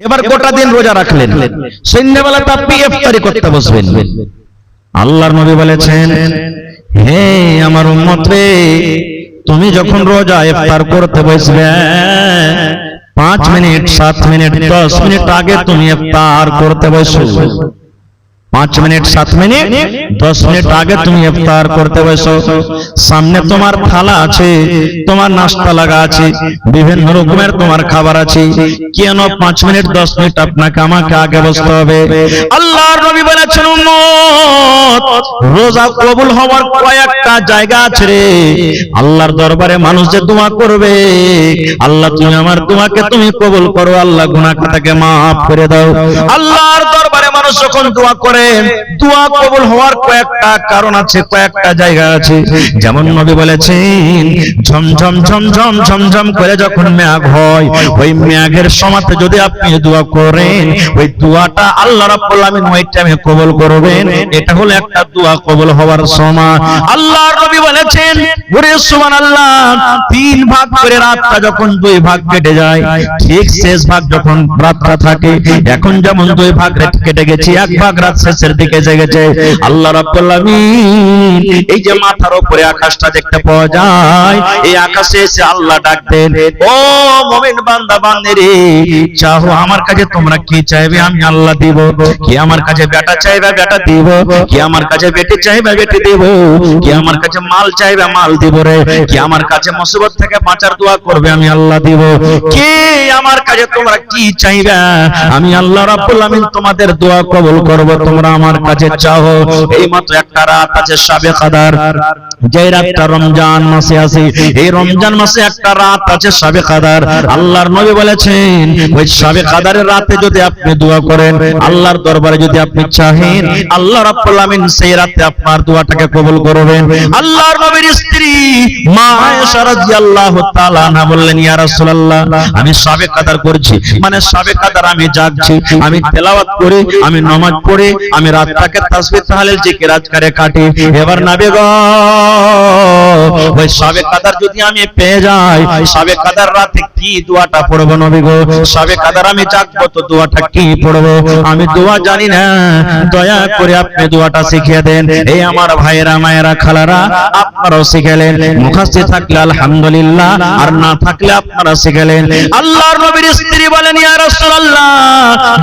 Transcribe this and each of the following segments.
এবার গোটা দিন রোজা রাখলেন, সন্ধ্যাবেলাটা আপনি ইফতারি করতে বসবেন। আল্লাহর নবী বলেছেন, হে আমার উম্মত রে, তুমি যখন রোজা ইফতার করতে বসবে 5 মিনিট 7 মিনিট 10 মিনিট আগে তুমি ইফতার করতে বসো। 5 মিনিট 7 মিনিট 10 মিনিট আগে তুমি ইফতার করতে বসো। সামনে তোমার থালা আছে, তোমার নাস্তা লাগা আছে, বিভিন্ন রকমের তোমার খাবার আছে, কেন 5 মিনিট 10 মিনিট আপনাকে আমাকে আগে বসতে হবে? আল্লাহর নবী বলেছেন, উম্মত, রোজা কবুল হওয়ার কয়েকটা জায়গা আছে রে। আল্লাহর দরবারে মানুষ যে দোয়া করবে, আল্লাহ তুমি আমার দোয়াকে তুমি কবুল করো, আল্লাহ গুনাহটাকে maaf করে দাও। আল্লাহর দরবারে মানুষ যখন দোয়া করে, দোয়া কবুল হওয়ার কয়েকটা কারণ আছে, কয়েকটা জায়গা আছে। যেমন নবী বলেছেন, ঝমঝম ঝমঝম ঝমঝম করে যখন মেঘ হয়, ওই মেঘের সময়তে যদি আপনি দোয়া করেন, ওই দোয়াটা আল্লাহ রাব্বুল আলামিন ওই টাইমে কবুল করবেন। এটা হলো একটা দোয়া কবুল হওয়ার সময়। আল্লাহর নবী বলেছেন, ওরে সুবহানাল্লাহ, 3 ভাগ করে রাতটা যখন 2 ভাগ কেটে যায়, ঠিক শেষ ভাগ যখন রাতটা থাকে, এখন যেমন 2 ভাগ কেটে গেছে, 1 ভাগ রাত শেষের দিকে জেগেছে, আল্লাহ রাব্বুল আলামিন এই যে মাথার উপরে আকাশটা দেখতে পাওয়া যায়, এই আকাশে এসে আল্লাহ ডাক দেন, ও মুমিন বান্দা বান্দিরে, চাও আমার কাছে তোমরা কি চাইবে আমি আল্লাহ দিব। কি আমার কাছে বেটা চাইবে বেটা দিব, কি আমার কাছে বেটি চাইবে বেটি দিব, কি আমার কাছে মাল চাইবে মাল দিব রে, কি আমার কাছে মুসিবত থেকে বাঁচার দোয়া করবে আমি আল্লাহ দিব। কি আমার কাছে তোমরা কি চাইবে আমি আল্লাহ রাব্বুল আলামিন তোমাদের দোয়া কবুল করব, তোমরা আমার কাছে চাও। এই মাত্র একটা রাত আছে শাবে কদর, যে রাতটা রমজান মাসে আছে, এই রমজান মাসে একটা রাত আছে শাবে কদর। আল্লাহর নবী বলেছেন, ওই শাবে কদরের রাতে যদি আপনি দোয়া করেন, আল্লাহর দরবারে যদি আপনি চাহেন, আল্লাহ রাব্বুল আলামিন সেই রাতে আপনার দোয়াটাকে কবুল করবেন। আল্লাহর নবীর স্ত্রী মা আয়েশা রাদিয়াল্লাহু তাআলা আনহা বললেন, ইয়া রাসূলুল্লাহ, আমি শাবে কদর করছি, মানে শাবে কদর আমি জাগছি, আমি তেলাওয়াত করি, আমি নামাজ পড়ি, আমি রাতটাকে তাসবিহ তাহলিল জিকির আজকারে কাটি। এবার নবী গো, ওই শাবে কদর যদি আমি পেয়ে যাই, শাবে কদর রাতে কি দোয়াটা পড়ব নবী গো? শাবে কদর আমি জাগবো তো দোয়াটা কি পড়ব? আমি দোয়া জানি না, দয়া করে আপনি দোয়াটা শিখিয়ে দেন। এই আমার ভাইয়েরা মায়েরা খালারা, আপনারাও শিখালেন, মুখস্থ থাকলে আলহামদুলিল্লাহ, আর না থাকলে আপনারা শিখালেন। আল্লাহর নবীর স্ত্রী বলেন, ইয়া রাসূলুল্লাহ,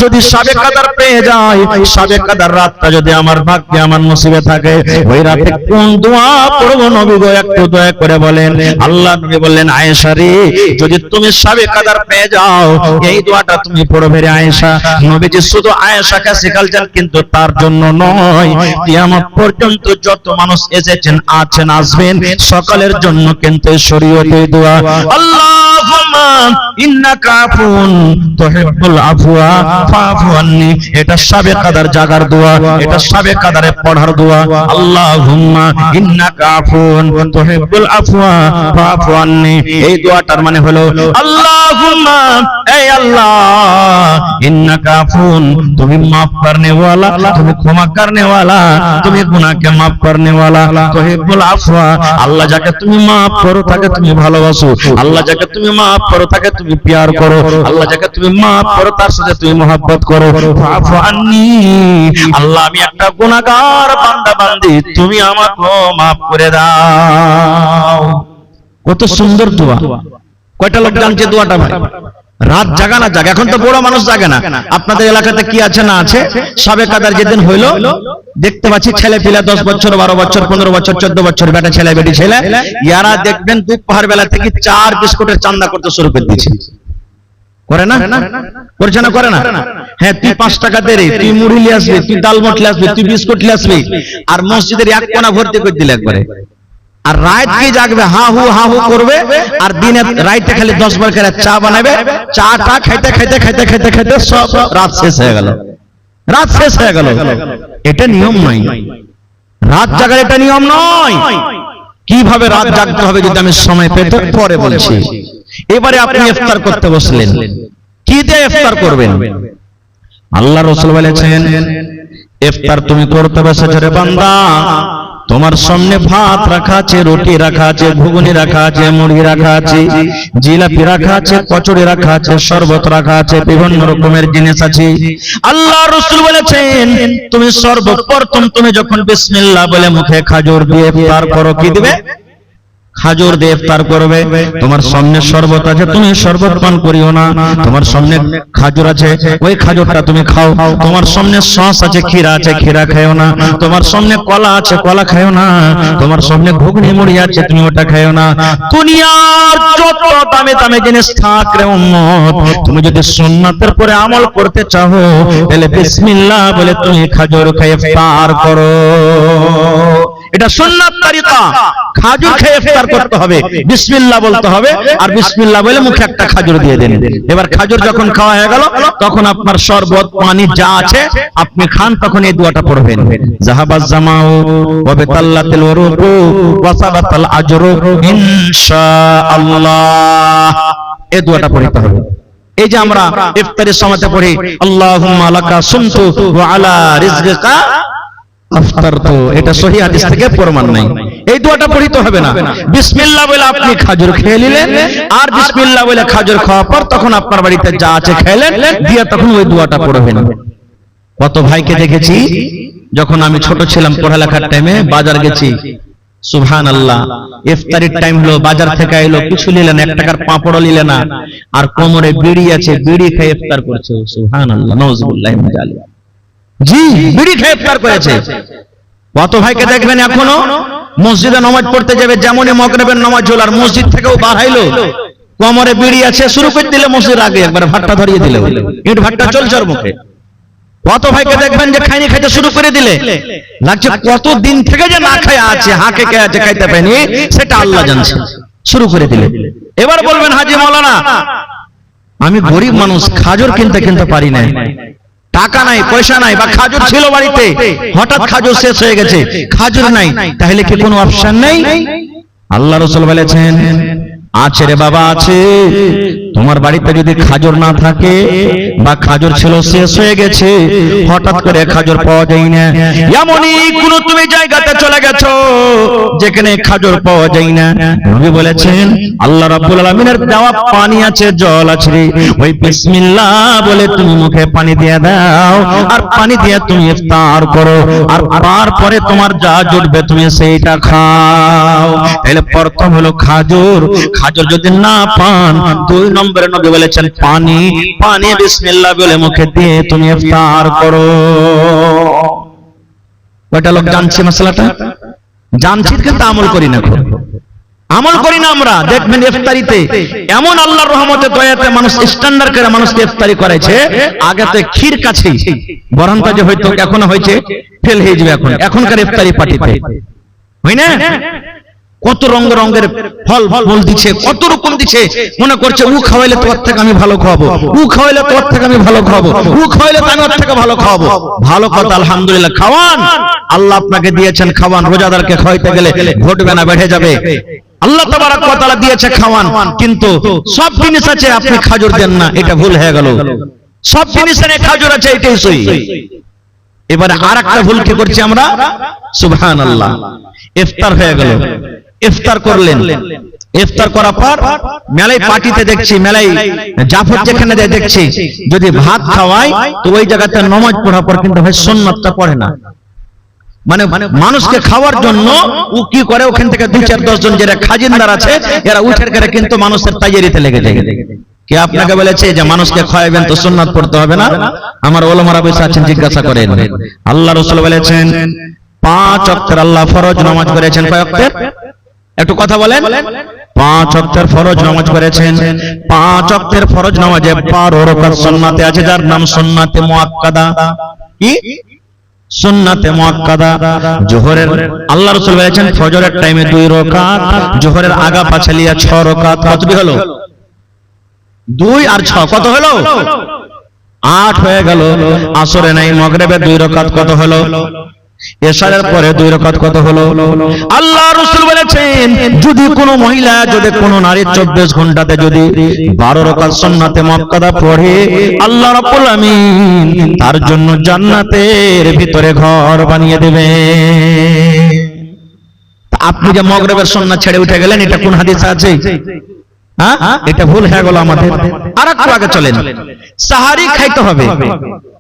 যদি শাবে কদর পেয়ে যাই, শাবে কদর রাতটা যদি আমার ভাগ্যে আমার নসিবে থাকে, ওই রাতে কোন দোয়া পড়ব নবী গো, একটু দয়া করে বলেন। আল্লাহ নবী বললেন, আয়েশা রে, যদি তুমি শাবে কদর পেয়ে যাও, এই দোয়াটা তুমি পড়বে রে আয়েশা। নবীজি শুধু আয়েশাকে শিখালছেন, কিন্তু তার জন্য নয়, কিয়ামত পর্যন্ত যত মানুষ এসেছেন, আছেন, আসবেন, সকলের জন্য কিন্তু শরীয়তের দোয়া, আল্লাহুম্মা ইন্নাকা আফুন তুহিব্বুল আফওয়া ফাফু আন্নি, এটা শাবে কদর জাগার দোয়া, এটা শাবে কদরে পড়ার দোয়া। আল্লাহুম্মা ইন্নাকা আফুন তুহিব্বুল আফওয়া ফাফু আন্নি, এই দোয়াটার মানে হলো, আল্লাহুম্মা, এই আল্লাহ, ইন্নাকা আফুন, তুমি maaf करने वाला, তুমি ক্ষমা करने वाला, তুমি গুনাহকে maaf करने वाला, তুহিব্বুল আফওয়া, আল্লাহ যাকে তুমি maaf করো তাকে তুমি ভালোবাসো, আল্লাহ যাকে তুমি maaf করো তাকে তুমি প্যার করো, আল্লাহ যাকে তুমি maaf করো তার সাথে তুমি মহব্বত করো। ফাফু আন্নি, আল্লাহ আমি একটা গুনাহগার বান্দা বান্দি, তুমি আমাকে maaf করে দাও। কত সুন্দর দোয়া! কয়টা লোক জানছে দোয়াটা? ভাই, রাত জাগা না জাগা, এখন তো বড় মানুষ জাগে না। আপনাদের এলাকাতে কি আছে না আছে, শাবে কদর যেদিন হইলো, দেখতে পাচ্ছি ছেলে পিলা 10 বছর 12 বছর 15 বছর 14 বছর বেটা ছেলে বেটি ছেলে, ইয়ারা দেখবেন দুপুর বেলা থেকে 4 বিস্কুটের চান্দা করতে শুরু করে দিয়েছে। করে না? করছে না? করে না? হ্যাঁ, তুই 5 টাকা দে রে, তুই মুড়ি নিয়ে আসবি, তুই ডাল মট নিয়ে আসবি, তুই বিস্কুট নিয়ে আসবি, আর মসজিদের এক কোণা ভর্তি করে দিলে একবারে। আর রাত কি জাগবে, হা হু করবে, আর দিনে রাইতে খালি 10 বার করে চা বানাবে, চাটা খাইতে খাইতে খাইতে খাইতে খাইতে সব রাত শেষ হয়ে গেল, রাত শেষ হয়ে গেল। এটা নিয়ম নয়, রাত জাগার এটা নিয়ম নয়। কিভাবে রাত জাগতে হবে যদি আমি সময় পেতে পরে বলছি। এবারে আপনি ইফতার করতে বসলেন, কি দিয়ে ইফতার করবেন? আল্লাহ রাসূল বলেছেন, ইফতার তুমি করতে বসেছ রে বান্দা, তোমার সামনে ভাত রাখা আছে, রুটি রাখা আছে, ঘুগনি রাখা আছে, মুড়ি রাখা আছে, জিলাপি রাখা আছে, কচুরি রাখা আছে, শরবত রাখা আছে, বিভিন্ন রকমের জিনিস আছে। আল্লাহ রাসূল বলেছেন তুমি সর্বপ্রথম তুমি যখন বিসমিল্লাহ বলে মুখে খাজুর দিয়ে ইফতার করো, কি দিবে? খাজুর দিয়ে ইফতার করবে। তোমার সামনে শরবত আছে, তুমি শরবত পান করিও না। তোমার সামনে খাজুর আছে, ওই খাজুরটা তুমি খাও। তোমার সামনে সস আছে, ক্ষীরা আছে, ক্ষীরা খাও না। তোমার সামনে কলা আছে, কলা খাও না। তোমার সামনে ঘুগনি মুড়ি আছে, তুমি ওটা খাও না। দুনিয়ার যত দামে দামে জিনিস থাক রে উম্মত, তুমি যদি সুন্নাতের পরে আমল করতে চাও তাহলে বিসমিল্লাহ বলে তুমি খাজুর খেয়ে ইফতার করো। এটা সুন্নাত তরিকা। খাজুর খেয়ে ইফতার করতে হবে, বিসমিল্লাহ বলতে হবে, আর বিসমিল্লাহ বলে মুখে একটা খাজুর দিয়ে দেন। এবার খাজুর যখন খাওয়া হয়ে গেল তখন আপনার শরবত পানি যা আছে আপনি খান, তখন এই দোয়াটা পড়বেন, যাহাবাজ জামাউ ওয়া বিতাল্লাতিল উরুকু ওয়া সাবাতাল আজরু ইনশাআল্লাহ। এই দোয়াটা পড়তে হবে। এই যে আমরা ইফতারের সময়তে পড়ি আল্লাহুম্মা লাকা সুমতু ওয়া আলা রিজকিকা আফতারতু, এটা সহিহ হাদিস থেকে প্রমাণ নাই। এই দোয়াটা পড়তে হবে না। বিসমিল্লাহ বলে আপনি খাজুর খেয়ে নিলেন, আর বিসমিল্লাহ বলে খাজুর খাওয়ার পর তখন আপনার বাড়িতে যা আছে খেলেন, দিয়ে তখন ওই দোয়াটা পড়বেন। কত ভাইকে দেখেছি যখন আমি ছোট ছিলাম পড়ালেখার টাইমে বাজার গেছি, সুবহানাল্লাহ, ইফতারির টাইম হলো, বাজার থেকে এলো, কিছু নিলেন, 1 টাকার পাঁপড় নিলেন না, আর কোমরে বিড়ি আছে, বিড়ি খেয়ে ইফতার করছে। সুবহানাল্লাহ, নাউযুবিল্লাহি মিন যালিক। জি, বিড়ি খেয়ে ইফতার করেছে। কত ভাইকে দেখবেন এখনো মসজিদে নামাজ পড়তে যাবে, যেমনই মাগরিবের নামাজ হলো আর মসজিদ থেকেও বার হইলো, কোমরে বিড়ি আছে, শুরু করে দিলে মসজিদের আগে একবার ভাতটা ধরিয়ে দিলে, ইট ভাতটা চলছে ওর মুখে। কত ভাইকে দেখবেন যে খাইনি খাইতে শুরু করে দিলে, লাগছে কত দিন থেকে যে না খায় আছে, হাঁকে কে আছে, খাইতে পায়নি, সেটা আল্লাহ জানছে, শুরু করে দিলে। এবার বলবেন হাজী মাওলানা আমি গরিব মানুষ, খাজুর কিনতে পারি না, টাকা নাই, পয়সা নাই, বা খাজুর ছিল বাড়িতে, হঠাৎ খাজুর শেষ হয়ে গেছে, খাজুর নাই, তাহলে কি কোনো অপশন নেই? আল্লাহ রাসূল বলেছেন আছে রে বাবা, আছে। তোমার বাড়িতে যদি খাজুর না থাকে বা খাজুর ছিল শেষ হয়ে গেছে, হঠাৎ করে খাজুর পাওয়া যায় না, এমনই কোন তুমি জায়গাতে চলে গেছো যেখানে খাজুর পাওয়া যায় না, নবী বলেছেন আল্লাহ রাব্বুল আলামিনের দেওয়া পানি আছে, জল আছে, ওই বিসমিল্লাহ বলে তুমি মুখে পানি দিয়ে দাও, আর পানি দিয়ে তুমি ইফতার করো, আর তারপরে তোমার যা জুটবে তুমি সেইটা খাও। তাহলে প্রথম হলো খাজুর, খাজুর যদি না পান, 2 নম্বরে নবী বলেছেন পানি, পানি বিসমিল্লাহ বলে মুখে দিয়ে তুমি ইফতার করো। ওটা লোক জানছে মশলাটা, জানছি কিন্তু আমল করি না, আমল করি না আমরা। দেখবেন ইফতারিতে এমন আল্লাহর রহমতে দয়াতে মানুষ স্ট্যান্ডার্ড করে মানুষকে ইফতারি করেছে, আগেতে ক্ষীর কাছেই বরন্ত যে হয়তো এখনো হয়েছে ফেল হয়ে যাবে, এখনকার ইফতারি পার্টিতে হয় না, কত রঙের ফল ফল দিচ্ছে, কত রকম দিচ্ছে, মনে করছে ও খাওয়াইলে তোর থেকে আমি ভালো খাওয়াবো, ও খাওয়াইলে তোর থেকে আমি ভালো খাওয়াবো, ও খাওয়াইলে আমি ওর থেকে ভালো খাওয়াবো। ভালো কথা, আলহামদুলিল্লাহ, খাওয়ান, আল্লাহ আপনাকে দিয়েছেন, খাওয়ান। রোজাদারকে খাওয়াইতে গেলে ঘটবে না, বেড়ে যাবে। আল্লাহ তাবারক ওয়া তাআলা দিয়েছে, খাওয়ান, কিন্তু সব জিনিস আছে আপনি খাজুর দেন না, এটা ভুল হয়ে গেল। সব জিনিসে খাজুর আছে, এটাই সহি। এবারে আরেকটা ভুল কি করছি আমরা, সুবহানাল্লাহ, ইফতার হয়ে গেল, ইফতার করলেন, ইফতার করার পর মেলায় পার্টিতে দেখছি, মেলায় জাফর যেখানে যায় দেখছি, যদি ভাত খাওয়ায় তো ওই জায়গাতে নামাজ পড়ার পর কিন্তু ভাই সুন্নাতটা পড়ে না, মানে মানুষকে খাওয়ার জন্য ও কি করে, ওখান থেকে 2-4-10 জন যারা খাজিনদার আছে এরা উঠে করে কিন্তু মানুষের তাইয়ারিতে লেগে যায়। কে আপনাকে বলেছে যে মানুষকে খাওয়াবেন তো সুন্নাত পড়তে হবে না? আমার ওলামারা বসে আছেন, জিজ্ঞাসা করেন। আল্লাহ রাসূল বলেছেন 5 ওয়াক্তের আল্লাহ ফরজ নামাজ করেছেন, কয় ওয়াক্তের? একটু কথা বলেন। 5 ওয়াক্তের ফরজ নামাজ করেছেন। 5 ওয়াক্তের ফরজ নামাজে 12 রাকাত সুন্নাতে আছে, যার নাম সুন্নাতে মুআক্কাদা। কি সুন্নাতে মুআক্কাদা? যোহরের আল্লাহ রাসূল বলেছেন ফজরের টাইমে 2 রাকাত, যোহরের আগা পাছালিয়া 6 রাকাত। কতটি হলো? 2 আর 6 কত হলো? 8 হয়ে গেল। আসরে নাই, মাগরিবে 2 রাকাত, কত হলো? এশারের পরে 2 রাকাত, কত হলো? আল্লাহ রাসূল বলেছেন যদি কোনো মহিলা, যদি কোনো নারী 24 ঘন্টাতে যদি 12 রাকাত সুন্নাতে মুআক্কাদা পড়ে, আল্লাহ রাব্বুল আমিন তার জন্য জান্নাতের ভিতরে ঘর বানিয়ে দেবেন। আপনি যে মাগরিবের সুন্নাত ছেড়ে উঠে গেলেন, এটা কোন হাদিসে আছে? হ্যাঁ, এটা ভুল হয়ে গেল আমাদের। আর একটু আগে চলেন, সাহারি খাইতে হবে।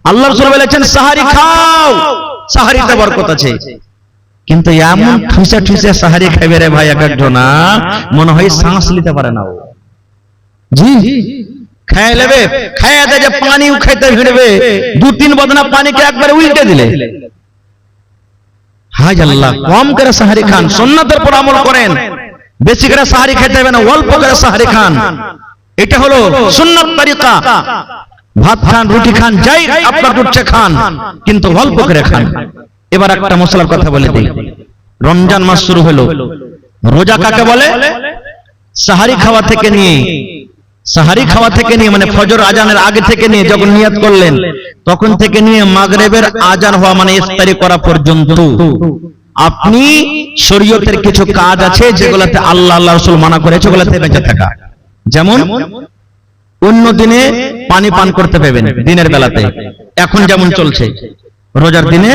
আল্লাহ রাসূল বলেছেন সাহারি খাও, সাহারিতে বরকত আছে। কিন্তু এমন ঠুসে ঠুসে সাহারি খাইবে রে ভাই এক একজনা, মনে হয় শ্বাস নিতে পারে না ও। জি, খায় নেবে, খায় দে যে পানিও খাইতে ভিড়বে, 2-3 বদনা পানিকে একবারে উল্টে দিলে। হায় আল্লাহ, কম করে সাহারি খান, সুন্নাতের উপর আমল করেন। বেশি করে সাহারি খেতে হবে না, অল্প করে সাহারি খান। এটা হলো সুন্নাত তরিকা। ভাত খান, রুটি খান, যাই আপনার জুটছে খান, কিন্তু অল্প করে খান। এবার একটা মশলার কথা বলে দিই। রমজান মাস শুরু হলো, রোজা কাকে বলে? সাহারি খাওয়া থেকে নিয়ে মানে ফজর আজানের আগে থেকে নিয়ে যখন নিয়ত করলেন তখন থেকে নিয়ে মাগরিবের আজান হওয়া মানে ইফতারি করা পর্যন্ত আপনি শরীয়তের কিছু কাজ আছে যেগুলোতে আল্লাহ রাসূল মানা করেছে, ওগুলোতে বেঁচে থাকা। যেমন অন্য দিনে পানি পান করতে পাবেন দিনের বেলাতে, এখন যেমন চলছে। রোজার দিনে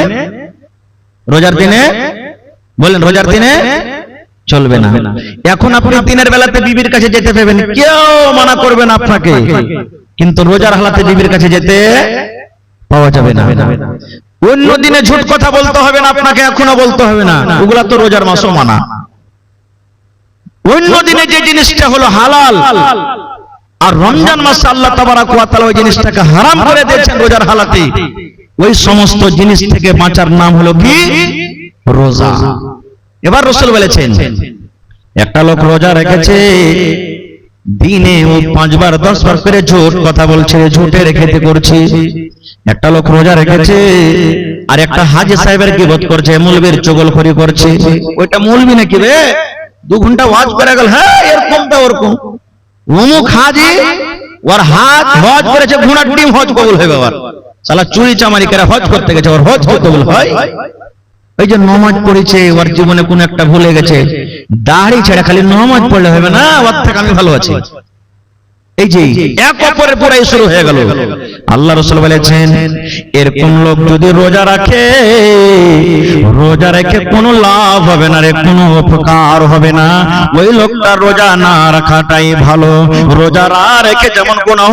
বলেন, রোজার দিনে চলবে না। এখন আপনি দিনের বেলাতে বিবির কাছে যেতে পাবেন, কেউ মানা করবে না আপনাকে, কিন্তু রোজার হালাতে বিবির কাছে যেতে পাওয়া যাবে না। অন্য দিনে ঝুট কথা বলতে হবে না আপনাকে, এখনো বলতে হবে না, ওগুলা তো রোজার মাসও মানা। অন্য দিনে যে জিনিসটা হলো হালাল, আর রমজান মাসে আল্লাহ তাবারাক ওয়া তাআলা ওই জিনিসটাকে হারাম করে দিয়েছেন রোজার হালাতে, ওই সমস্ত জিনিস থেকে বাঁচার নাম হলো কি? রোজা। এবার রাসূল বলেছেন, একটা লোক রোজা রেখেছে, দিনে ও 5 বার 10 বার করে ঝুট কথা বলছে, ঝুটের খেতে করছে। একটা লোক রোজা রেখেছে আর একটা হাজী সাহেবের গীবত করছে, মৌলবীর চগলখড়ি করছে। ওইটা মৌলবী নাকি রে, 2 ঘন্টা ওয়াজ করে গেল, হ্যাঁ এরকমটা ওরকম। অমুক হাজী ওর হাত হজ করেছে, ঘোড়ার ডিম হজ কবুল হয়ে গেল। শালা চুরি চামারি করে হজ করতে গেছে, ওর হজ কি কবুল হয়? ওই যে নামাজ পড়েছে, ওর জীবনে কোন একটা ভুলে গেছে, দাড়ি ছেড়ে খালি নামাজ পড়লে হবে না, ওর থেকে আমি ভালো আছি। এই যে এক অপরের পুরাই শুরু হয়ে গেল। আল্লাহ রাসূল বলেছেন, এরকম লোক যদি রোজা রেখে কোনো লাভ হবে না রে, কোনো উপকার হবে না। ওই লোকটা রোজা না রাখাটাই ভালো। রোজা না রেখে যেমন গুনাহ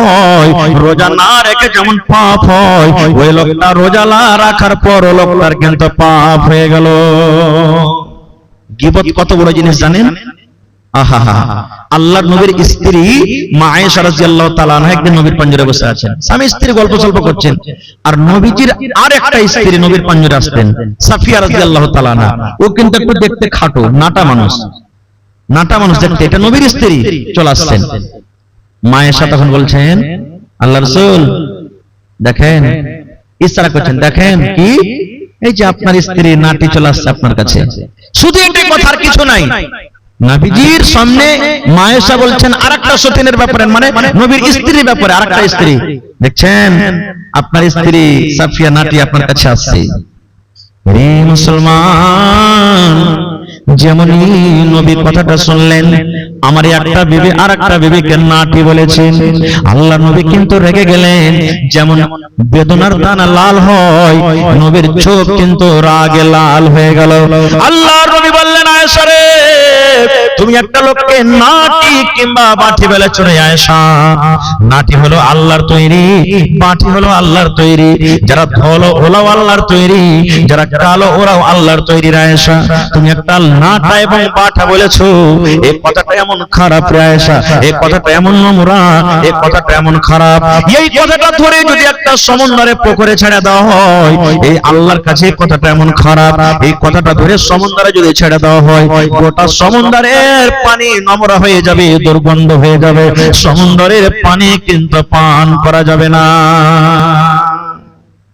হয়, রোজা না রেখে যেমন পাপ হয়, ওই লোকটা রোজা না রাখার পর লোকটার কিন্তু পাপ হয়ে গেল। গীবত কত বড় জিনিস জানেন? আহা, আল্লাহর নবীর স্ত্রী মা আয়েশা রাদিয়াল্লাহু তাআলা আনহা একদিন নবীর পাঞ্জরে বসে আছেন, স্বামী স্ত্রী গল্প সল্প করছেন, আর নবীজির আরেকটা স্ত্রী নবীর পাঞ্জরে আসতেন, সাফিয়া রাদিয়াল্লাহু তাআলা আনহা। ও কিন্তু একটু দেখতে খাটো, নাটা মানুষ দেখতে, এটা নবীর স্ত্রী। চলে আসছেন, মা আয়েশা তখন বলছেন, আল্লাহর রাসূল দেখেন, ইশারা করছেন, দেখেন কি, এই যে আপনার স্ত্রী নাটি চলে আসছে আপনার কাছে। শুধু এটাই কথা, আর কিছু নাই। নবীজির সামনে মা আয়েশা বলছেন আরেকটা সতীনের ব্যাপারে, মানে নবীর স্ত্রীর ব্যাপারে আরেকটা স্ত্রী, দেখছেন আপনার স্ত্রী সাফিয়া নাটি আপনার কাছে আসছে। রে মুসলমান, যেমনই নবী কথাটা শুনলেন, আমার একটা বিবি আর একটা বিবিকে নাটি বলেছেন, আল্লাহ নবী কিন্তু রেগে গেলেন। যেমন বেদনার দানা লাল হয়, নবীর চোখ কিন্তু রাগে লাল হয়ে গেল। আল্লাহর নবী বললেন, আয়েশা রে, তুমি একটা লোককে নাটি কিংবা বাটি বলেছ রে আয়েশা। নাটি হলো আল্লাহর তৈরি, বাটি হলো আল্লাহর তৈরি। যারা ধলো ওরাও আল্লাহর তৈরি, যারা কালো ওরাও আল্লাহর তৈরি। আয়েশা, তুমি একটা নাটা এবং বাটা বলেছো, এই কথাটা এমন খারাপ রে আয়েশা, এই কথাটা এমন নোংরা, এই কথাটা এমন খারাপ। এই কথাটা ধরে যদি একটা সমুদ্রে পুকুরে ছেড়ে দেওয়া হয়, এই আল্লাহর কাছে কথাটা এমন খারাপ। এই কথাটা ধরে সমুদ্রে যদি ছেড়ে দেওয়া হয়, গোটা সমুদ্রের পানি নোংরা হয়ে যাবে, দুর্গন্ধ হয়ে যাবে, সমুদ্রের পানি কিন্তু পান করা যাবে না।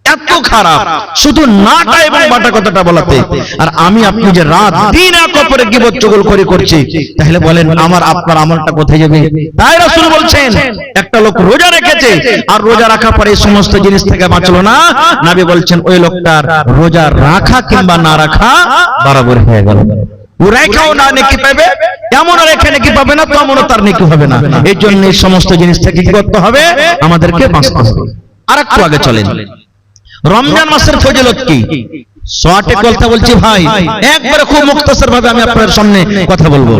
এত খারাপ শুধু নাটা এবং বাটা কথাটা বলাতে। আর আমি আপনি যে রাত দিন এক অপরের গীবত চগলখড়ি করছি, তাহলে বলেন আমার আপনার আমলটা কোথায় যাবে? তাই রাসূল বলছেন, একটা লোক রোজা রেখেছে আর রোজা রাখার পরে সমস্ত জিনিস থেকে বাঁচলো না, নবী বলছেন ওই লোকটার রোজা রাখা কিংবা না রাখা বরাবর হয়ে গেল। ও রেখাও না নেকি পাবে, এমন রেখে নেকি পাবে না, তেমনও তার নেকি হবে না। এই জন্য এই সমস্ত জিনিস থেকে কি করতে হবে? আমাদেরকে বাঁচতে হবে। আর একটু আগে চলেন, রমজান মাসের ফজিলত কি? শর্টে কথা বলছি ভাই, একবারে খুব মুখতাসার ভাবে আমি আপনাদের সামনে কথা বলবো।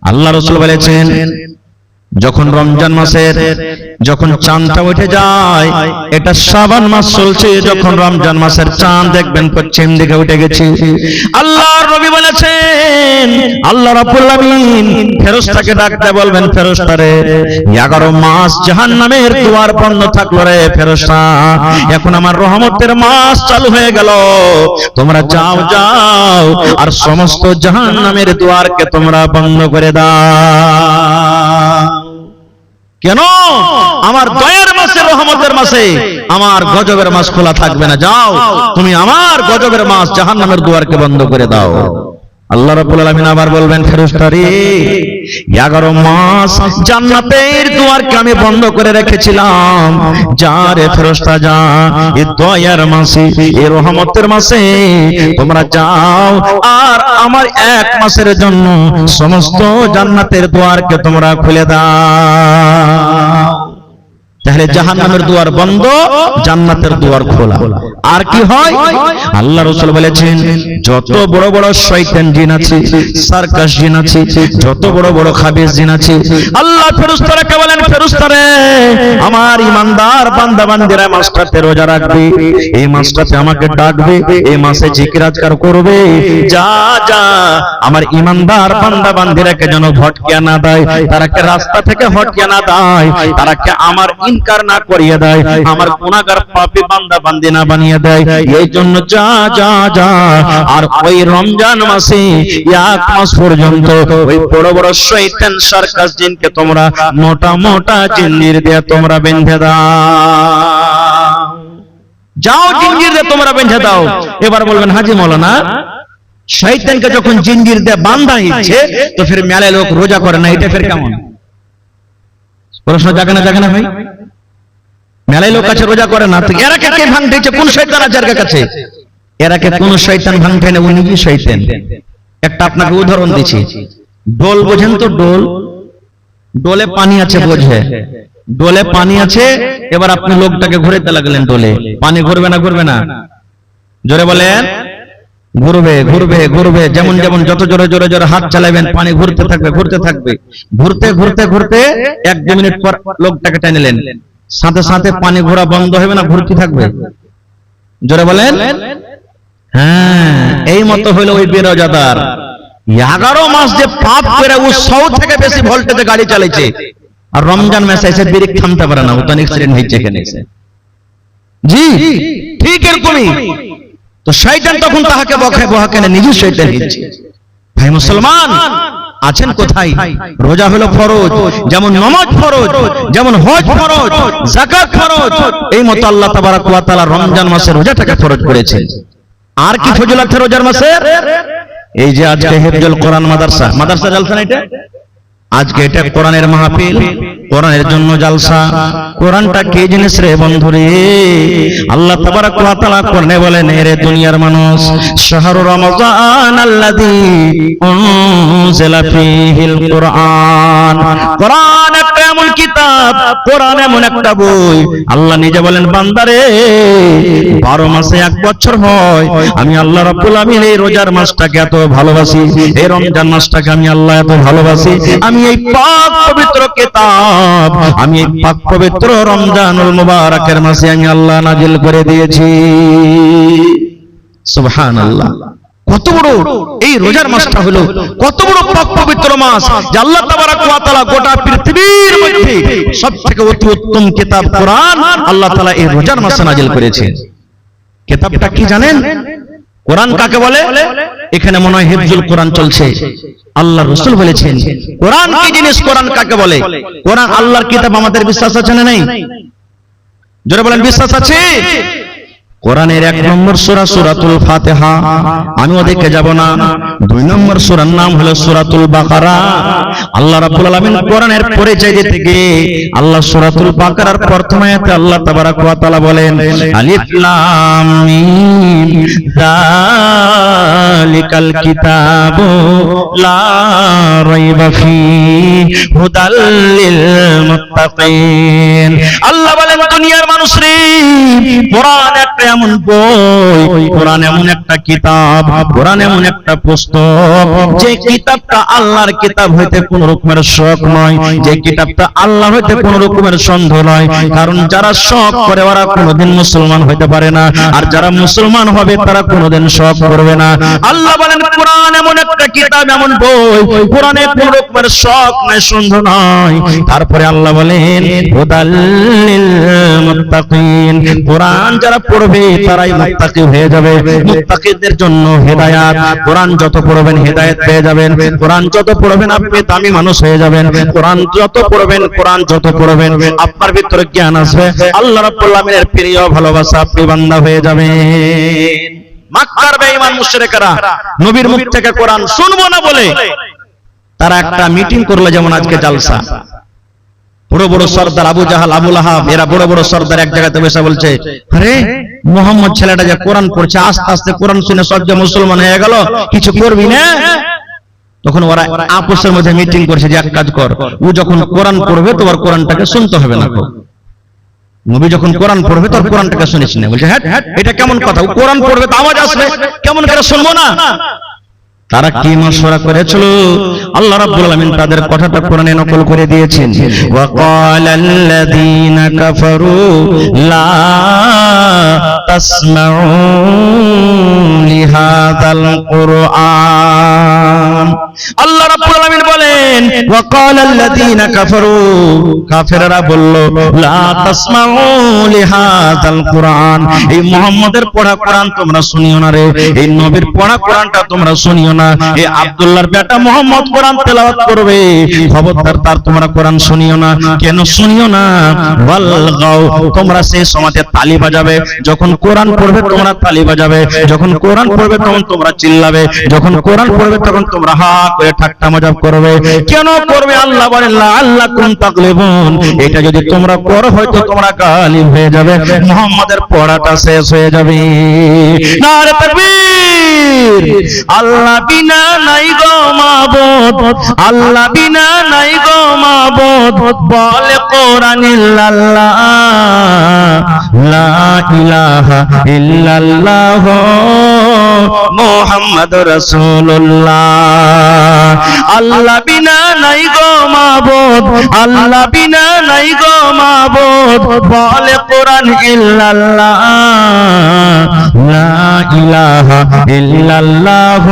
আল্লাহ রাসূল বলেছেন, যখন রমজান মাসের যখন চাঁদটা উঠে যায়, এটা শাবান মাস চলছে, যখন রমজান মাসের চাঁদ দেখবেন পশ্চিম দিকে উঠে গেছে, আল্লাহর নবী বলেছেন আল্লাহ রাব্বুল আলামিন ফেরেশতাকে ডাকতে বলবেন, ফেরেশতারে 11 মাস জাহান্নামের দুয়ার বন্ধ থাকলো রে ফেরেশতা, এখন আমার রহমতের মাস চালু হয়ে গেল, তোমরা যাও যাও আর সমস্ত জাহান্নামের দুয়ারকে তোমরা বন্ধ করে দাও। কেন? আমার দয়ার মাসে, রহমতের মাসে আমার গজবের মাস খোলা থাকবে না, যাও তুমি আমার গজবের মাস জাহান্নামের দুয়ারকে বন্ধ করে দাও। আল্লাহ রাব্বুল আলামিন আবার বলবেন, ফেরেশতারে 11 মাস জান্নাতের দুয়ারকে আমি বন্ধ করে রেখেছিলাম, যা রে ফেরেশতা যা, এই দয়ার মাসে, এই রহমতের মাসে তোমরা যাও আর আমার 1 মাসের জন্য সমস্ত জান্নাতের দুয়ারকে তোমরা খুলে দাও। তাহলে জাহান্নামের দুয়ার বন্ধ, জান্নাতের দুয়ার খোলা। আর কি হয়? আল্লাহ রাসূল বলেছেন, যত বড় বড় শয়তান জিন আছে, সার্কাস জিন আছে, যত বড় বড় খাবিস জিন আছে, আল্লাহ ফেরেশতাকে বলেন, ফেরেশতারে আমার ইমানদার বান্দা বান্দিরা মাসটাতে রোজা রাখবে, এই মাসটাতে আমাকে ডাকবে, এই মাসে জিকির আজকার করবে, যা যা আমার ইমানদার বান্দা বান্দিরাকে যেন ভটকে না দেয়, তারাকে রাস্তা থেকে হটকে না দেয়, তারাকে আমার ইনকার না করিয়ে দেয়, আমার গুনাহগার পাপী বান্দা বান্দি না বানিয়ে দেয়, এই জন্য যা যা যা। আর ওই রমজান মাসে 1 মাস পর্যন্ত ওই বড় বড় শয়তান সার্কাস জিনকে তোমরা মোটা মোটা জিঞ্জির দিয়ে তোমরা বেঁধে দাও, যাও জিঞ্জির দিয়ে তোমরা বেঁধে দাও। এবার বলবেন, হাজী মাওলানা শয়তানকে যখন জিঞ্জির দিয়ে বাঁধা হচ্ছে, তো ফির মেলায় লোক রোজা করে না, এটা ফির কেমন? প্রশ্ন জাগে না, জাগে না ভাই? মেলায় লোক আছে রোজা করে না, তো এরাকে কে ভাঙতেছে? কোন শয়তান আছে এর কাছে? এরাকে কোন শয়তান ভাঙতে না, উনি কি শয়তান? একটা আপনাকে উদাহরণ দিচ্ছি। ডোল বোঝেন তো? ডোল, ডোলে পানি আছে, বোঝে? ডোলে পানি আছে, এবার আপনি লোকটাকে ঘুরাতে লাগলেন, ডোলে পানি ঘুরবে না? ঘুরবে না? জোরে বলেন। ঘুরবে ঘুরবে ঘুরবে, যেমন যেমন যত জোরে জোরে জোরে হাত চালাবেন পানি ঘুরতে থাকবে ঘুরতে থাকবে, ঘুরতে ঘুরতে ঘুরতে 1-2 মিনিট পর লোকটাকে টেনেলেন, সাথে সাথে পানি ঘোরা বন্ধ হবে না, ঘুরতে থাকবে? জোরে বলেন। হ্যাঁ, এই মতো হইলো ওই বেরোজাদার। 11 মাস যে পাপ করে ও 100 থেকে বেশি ভোল্টেজে গাড়ি চালাইছে, আর রমজান মাসে এসে ব্রেক থামতে পারে না, ও তো অ্যাক্সিডেন্ট হয়েছে এখানে এসে। জি ঠিক এরকমই। তো শয়তান তখন তাহাকে বকে বহাকে না, নিজে শয়তান হচ্ছে। ভাই মুসলমান আছেন কোথায়? রোজা হলো ফরজ, যেমন নামাজ ফরজ, যেমন হজ ফরজ, যাকাত ফরজ, এই মতো আল্লাহ তাবারক ওয়া তাআলা রমজান মাসে রোজাটাকে ফরজ করেছেন। আর কি ফজিলত আছে রোজার মাসে? এই যে আজকে হিফজুল কোরআন মাদ্রাসা, মাদ্রাসা জালসা না এটা, আজকে এটা কোরআনের মাহফিল, কোরআনের জন্য জালসা। কোরআনটা কি জিনিস রে বন্ধুরে? আল্লাহ তাবারক ওয়া তাআলা কোরআনে বলেন, হে দুনিয়ার মানুষ, শাহরু রমাজান আল্লাযী উনজিলা ফীহিল কোরআন। কোরআন একটা এমন কিতাব, কোরআন এমন একটা বই, আল্লাহ নিজে বলেন, বান্দারে 12 মাসে 1 বছর হয়, আমি আল্লাহ রাব্বুল আমিন এই রোজার মাসটাকে এত ভালোবাসি, এই রমজান মাসটাকে আমি আল্লাহ এত ভালোবাসি, আমি এই পাক পবিত্র কিতাব, আমি এই পাক পবিত্র রমজানুল মুবারকের মাসে আমি আল্লাহ নাজিল করে দিয়েছি। সুবহানাল্লাহ। কত বড় এই রোজার মাসটা হলো, কত বড় পাক পবিত্র মাস, যে আল্লাহ তাবারক ওয়া তাআলা গোটা পৃথিবীর মধ্যে সবথেকে অতি উত্তম কিতাব কোরআন আল্লাহ তাআলা এই রোজার মাসে নাজিল করেছেন। কিতাবটা কি জানেন? কোরআন কাকে বলে? এখানে মনে হয় হিফজুল কোরআন চলছে। আল্লাহ রাসূল বলেছেন কোরআন কি জিনিস, কোরআন কাকে বলে? কোরআন আল্লাহর কিতাব, আমাদের বিশ্বাস আছে না নেই? জোরে বলেন, বিশ্বাস আছে? কোরআনের 1 নম্বর সূরা সূরাতুল ফাতিহা, আমি ওদিকে যাব না। 2 নম্বর সূরার নাম হলো সূরাতুল বাকারা। আল্লাহ রাব্বুল আলামিন কোরআনের পরিচয় দিতে গিয়ে আল্লাহ সূরাতুল বাকারার প্রথম আয়াতে আল্লাহ তাবারক ওয়া তাআলা বলেন, আলিফ লাম মিম যালিকাল কিতাবু লা রাইবা ফীহি হুদাল লিল মুত্তাকিন। আল্লাহ বলেন, দুনিয়ার মানুষ রে, কোরআন একটা এমন বই, কোরআন এমন একটা কিতাব, কোরআন এমন একটা পুস্তক, যে কিতাবটা আল্লাহর কিতাব হইতে কোন রকমের শক নয়, যে কিতাবটা আল্লাহ হইতে কোন রকমের সন্দেহ নয়। কারণ যারা শক করে ওরা কোনোদিন মুসলমান হইতে পারে না, আর যারা মুসলমান হবে তারা কোনোদিন শক করবে না। আল্লাহ বলেন কোরআন এমন একটা কিতাব, এমন বই, কোরআনে কোন রকমের শক নাই, সন্দেহ নাই। তারপরে আল্লাহ বলেন হুদাল্লিল মুত্তাকিন, কোরআন যারা পড়বে তারাই মুত্তাকি হয়ে যাবে। মুত্তাকিদের জন্য হেদায়েত, কোরআন যত পড়বেন হেদায়েত পেয়ে যাবেন। কোরআন যত পড়বেন আপনি দামি মানুষ হয়ে যাবেন। কোরআন যত পড়বেন, কোরআন যত পড়বেন আপনার ভিতরে জ্ঞান আসবে, আল্লাহ রাব্বুল আলামিনের প্রিয় ভালোবাসা আপনি বান্দা হয়ে যাবেন। মক্কার বেঈমান মুশরিকরা নবীর মুখ থেকে কোরআন শুনবো না বলে তারা একটা মিটিং করলো, যেমন আজকে জালসা। বড় বড় সর্দার আবু জাহাল, আবু লাহাব, এরা বড় বড় সর্দার এক জায়গাতে বসে বলছে, আরে মুহাম্মদ ছেলেটা যে কোরআন পড়ছে, আস্তে আস্তে কোরআন শুনে সব যে মুসলমান হয়ে গেল, কিছু করবি না? তখন ওরা আপসের মধ্যে মিটিং করছে যে এক কাজ কর, ও যখন কোরআন পড়বে তোমার কোরআনটাকে শুনতে হবে না। নবী যখন কোরআন পড়বে তোর কোরআনটাকে শুনিস না। বলছে হ্যাঁ, এটা কেমন কথা? ও কোরআন পড়বে তো আওয়াজ আসবে, কেমন করে শুনবো না? তারা কি মাশওয়ারা করেছিল, আল্লাহ রাব্বুল আলামিন তাদের কথাটা কোরআনে নকল করে দিয়েছেন। ওয়া ক্বালাল্লাযীনা কাফারু লা তাসমাউ লিহাযাল কুরআন। আল্লাহ রাব্বুল আলামিন বলেন ওয়া ক্বালাল্লাযীনা কাফারু, কাফেররা বলল লা তাসমাউ লিহাযাল কুরআন, এই মুহাম্মাদের পড়া কোরআন তোমরা শুনিও না রে, এই নবীর পড়া কোরআনটা তোমরা শুনিও না। এই আব্দুল্লাহর বেটা মুহাম্মদ কোরআন তেলাওয়াত করবে, খবরদার তার তোমরা কোরআন শুনিও না। কেন শুনিও না? ওয়ালগাও, তোমরা সেই সময়তে তালি বাজাবে, যখন কোরআন পড়বে তোমরা তালি বাজাবে, যখন কোরআন পড়বে তখন তোমরা চিল্লাবে, যখন কোরআন পড়বে তখন তোমরা হা করে ঠাট্টা মজাক করবে। কেন করবে? আল্লাহ বলেন লাআল্লাকুম তাগলিবুন, এটা যদি তোমরা করো হয়তো তোমরা গালিব হয়ে যাবে, মুহাম্মাদের পড়াটা শেষ হয়ে যাবে। নারে তাকবীর! আল্লাহ বিনা নাই গো মাবুদ, আল্লাহ বিনা নাই গো মাবুদ, বলে কোরআন ইল্লাল্লাহ, লা ইলাহা ইল্লাল্লাহ মুহাম্মাদুর রাসূলুল্লাহ। আল্লাহ বিনা নাই গো মাবুদ, আল্লাহ বিনা নাই গো মাবুদ, বলে কোরআন ইল্লাল্লাহ, লা ইলাহা ইল্লাল্লাহ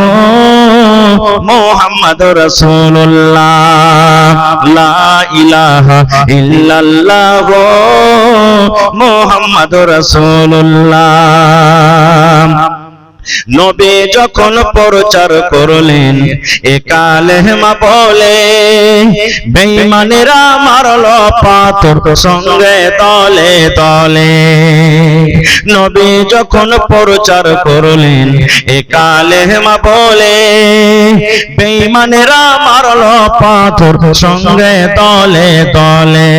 মুহাম্মাদুর রাসূলুল্লাহ, লা ইলাহা ইল্লাল্লাহ মুহাম্মাদুর রাসূলুল্লাহ। নবী যখন প্রচার করলেন এ কালেমা বলে, বেঈমানেরা মারলো পাথর সঙ্গে দলে দলে। নবী যখন প্রচার করলেন এ কালেমা বলে, বেঈমানেরা মারলো পাথর সঙ্গে দলে দলে।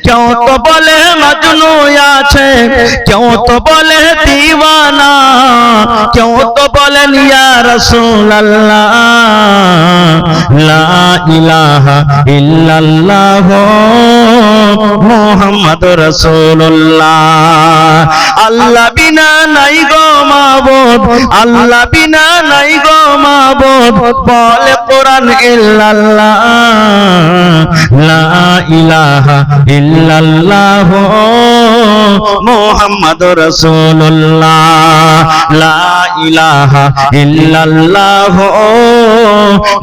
কেউ তো বলে মজনু আছে, কেউ তো বলে দিওয়ানা, কেউ তো বলেন ইয়া রাসূলুল্লাহ, লা ইলাহা ইল্লাল্লাহ মুহাম্মাদুর রাসূলুল্লাহ। আল্লাহ বিনা নাই গো মাবুদ, আল্লাহ বিনা নাই গো মাবুদ, বলে কোরআন ইল্লাল্লাহ, লা ইলাহা ইল্লাল্লাহ মুহাম্মাদুর রাসূলুল্লাহ, লা ইলাহা ইল্লাল্লাহ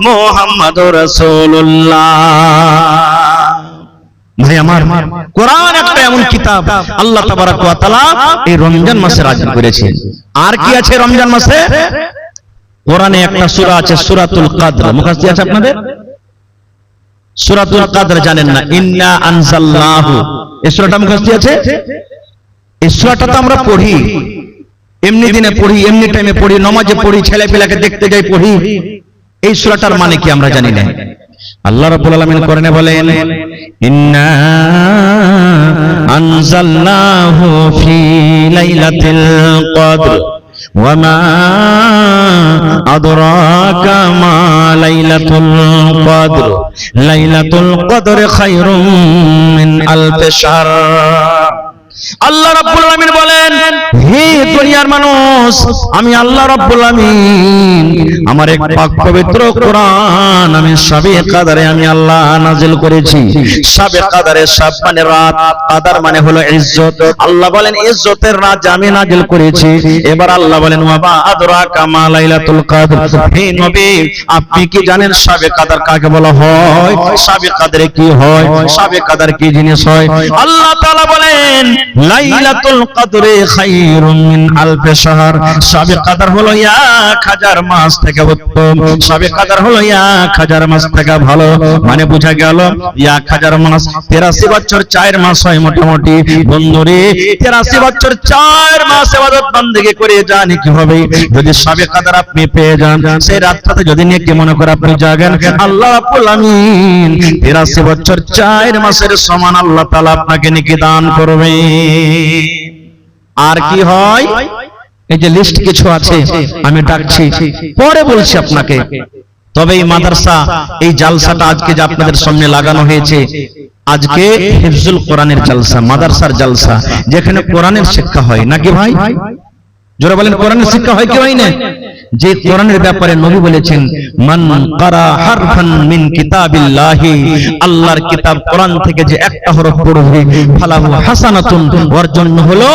মুহাম্মাদুর রাসূলুল্লাহ। ভাই আমার, কোরআন একটা এমন কিতাব আল্লাহ তাবারক ওয়া তাআলা এই রমজান মাসে নাযিল করেছেন। আর কি আছে রমজান মাসে? কোরআনে একটা সূরা আছে সূরাতুল কদর, মুখস্থ আছে আপনাদের? সূরাতুল কদর জানেন না? ইন্না আনজালনাহু, এই সূরাটা মুখস্থ আছে? এই সূরাটা তো আমরা পড়ি, এমনি দিনে পড়ি, এমনি টাইমে পড়ি, নামাজে পড়ি, ছেলে পেলাকে দেখতে যাই পড়ি। এই সূরাটার মানে কি আমরা জানি না। আল্লাহ রাব্বুল আলামিন কোরআনে বলেন ইন্না আনজালনাহু ফি লাইলাতিল কদর ওয়া মা আদরাকা মা লাইলাতুল কদর লাইলাতুল কদর খায়রুম মিন আলফি শাহর। আল্লাহ রাব্বুল আলামিন বলেন, হে দুনিয়ার মানুষ, আমি আল্লাহ রাব্বুল আলামিন আমার এক পাক পবিত্র কোরআন আমি শাবে কাদরে আমি আল্লাহ নাযিল করেছি। শাবে কাদরে, শাব মানে রাত, কাদর মানে হলো ইজ্জত। আল্লাহ বলেন ইজ্জতের রাত আমি নাযিল করেছি। এবার আল্লাহ বলেন ওয়া মা আদরাকা মা লাইলাতুল কদর, হে নবী আপনি কি জানেন শাবে কাদর কাকে বলা হয়? শাবে কাদরে কি হয়? শাবে কাদর কি জিনিস হয়? আল্লাহ তাআলা বলেন লাইলাতুল কদরে খায়রুম মিন আলফি শাহর, শাবে কদর হলো 1000 মাস থেকে উত্তম, শাবে কদর হলো 1000 মাস থেকে ভালো। মানে বোঝা গেল 1000 মাস 83 বছর 4 মাস হয় মোটামুটি। বন্ধুরে 83 বছর 4 মাস ইবাদত বندگی করে জানি কি হবে যদি শাবে কদর আপনি পেয়ে যান, সেই রাতটাতে যদি নেকি মনে করে আপনি জাগেন, আল্লাহ রাব্বুল আমিন 83 বছর 4 মাসের সমান আল্লাহ তাআলা আপনাকে নেকি দান করবে। আর কি হয়? এই যে লিস্ট কিছু আছে আমি ডাকছি, পরে বলছি আপনাকে। তবে এই মাদ্রাসা, এই জালসাটা আজকে যে আপনাদের সামনে লাগানো হয়েছে, আজকে হিফজুল কোরআনের জালসা, মাদ্রাসার জালসা, যেখানে কোরআনের শিক্ষা হয় নাকি ভাই? যারা বলেন কোরআনের শিক্ষা হয় কি হয় না? যে কোরআনের ব্যাপারে নবী বলেছেন মান কারা হারফান মিন কিতাবিল্লাহি, আল্লাহর কিতাব কোরআন থেকে যে একটা হরফ পড়বে ফালাহু হাসানাতুন, ওর জন্য হলো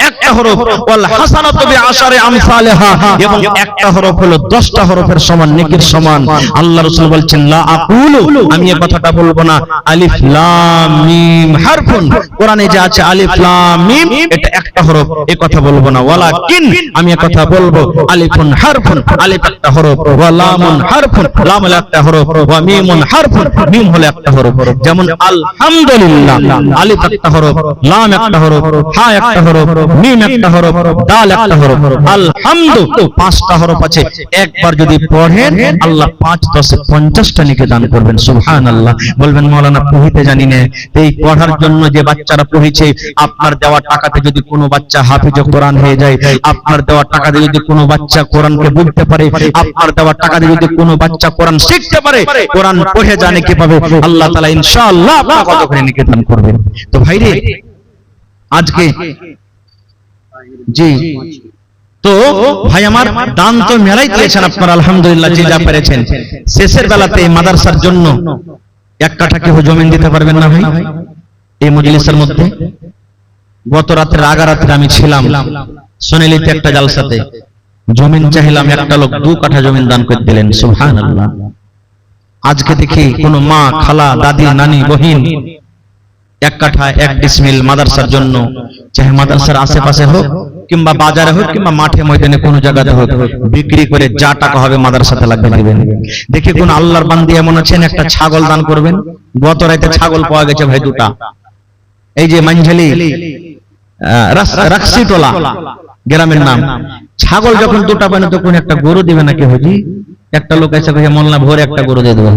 একটা হরফ, ওয়াল হাসানাতু বিআশারি আমসালিহা, এবং একটা হরফ হলো 10টা হরফের সমান, নেকির সমান। আল্লাহ রাসূল বলছেন লা আকুলু, আমি এই কথাটা বলবো না, আলিফ লাম মিম হারফুন, কোরআনে যে আছে আলিফ লাম মিম এটা একটা হরফ, এই কথা বলবো না। ওয়ালাকিন, আমি এই কথা বলবো আলিফুন হারফুন, আলিফ একটা হরফ, ওয়া লামুন হারফুন, লাম হলো একটা হরফ, ওয়া মিমুন হারফুন, মিম হলো একটা হরফ। যেমন আলহামদুলিল্লাহ, আলিফ একটা হরফ, লাম একটা হরফ, হা একটা হরফ, মিম একটা হরফ, দাল একটা হরফ। আলহামদু 5টা হরফ আছে, একবার যদি পড়েন আল্লাহ 5 10 50টা নেকি দান করবেন। সুবহানাল্লাহ। বলবেন মাওলানা পড়িতে জানি না, এই পড়ার জন্য যে বাচ্চারা পড়িছে, আপনার দেওয়া টাকাতে যদি কোনো বাচ্চা হাফেজ কোরআন হয়ে যায়, আপনার দেওয়া টাকাতে যদি কোনো বাচ্চা কোরআনকে বুঝতে পারে, আপনার দেওয়া টাকাতে যদি কোনো বাচ্চা কোরআন শিখতে পারে, কোরআন পড়ে জানে কি পাবে, আল্লাহ তাআলা ইনশাআল্লাহ আপনাকে কত করে নেকি দান করবেন। তো ভাইরে আজকে জি, তো ভাই আমার দান তো মেলাই দিয়েছেন আপনারা আলহামদুলিল্লাহ, যে যা পেরেছেন। শেষের বেলাতে মাদ্রাসার জন্য 1 কাঠা কেউ জমিন দিতে পারবেন না ভাই এই মজলিসের মধ্যে? গত রাতে রাগারাতে আমি ছিলাম সোনালীতে একটা জালসাতে, জমিন চাইলাম, একটা লোক 2 কাঠা জমিন দান করে দিলেন। সুবহানাল্লাহ। আজকে দেখি কোন মা, খালা, দাদি, নানি, বহিন 1 কাঠা 1 ডিসমিল মাদ্রাসার জন্য, চাহে মাদ্রাসার আশেপাশে হোক কিংবা বাজারে হোক কিংবা মাঠে ময়দানে কোনো জায়গাতে হোক, বিক্রি করে যা টাকা হবে মাদ্রাসাতে লাগবে দিবেন। দেখি কোন আল্লাহর বান্দি এমন আছেন একটা ছাগল দান করবেন। গত রাতে ছাগল পাওয়া গেছে ভাই 2টা, এই যে মানঝালি রাকসিটোলা গ্রামের নাম। ছাগল যখন 2টা পায় না তখন একটা গরু দিবে নাকি হুজি? একটা লোক এসে কহে মোল্লা ভোরে একটা গরু দিয়ে দেবো।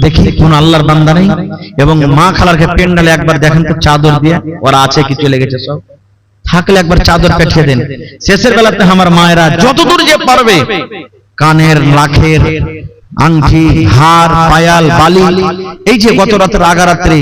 দেখি কোন আল্লাহর বান্দা নেই। এবং মা খালারকে পেন্ডালে একবার দেখেন তো চাদর দিয়ে, ওরা আছে কি চলে গেছে সব, থাকলে একবার চাদর পেঠিয়ে দেন। শেষের বেলাতে আমার মায়েরা যতদূর যে পারবে কানের, লাখের, আংটি, হার, পায়াল, বালি, এই যে গত রাতের আগারাত্রে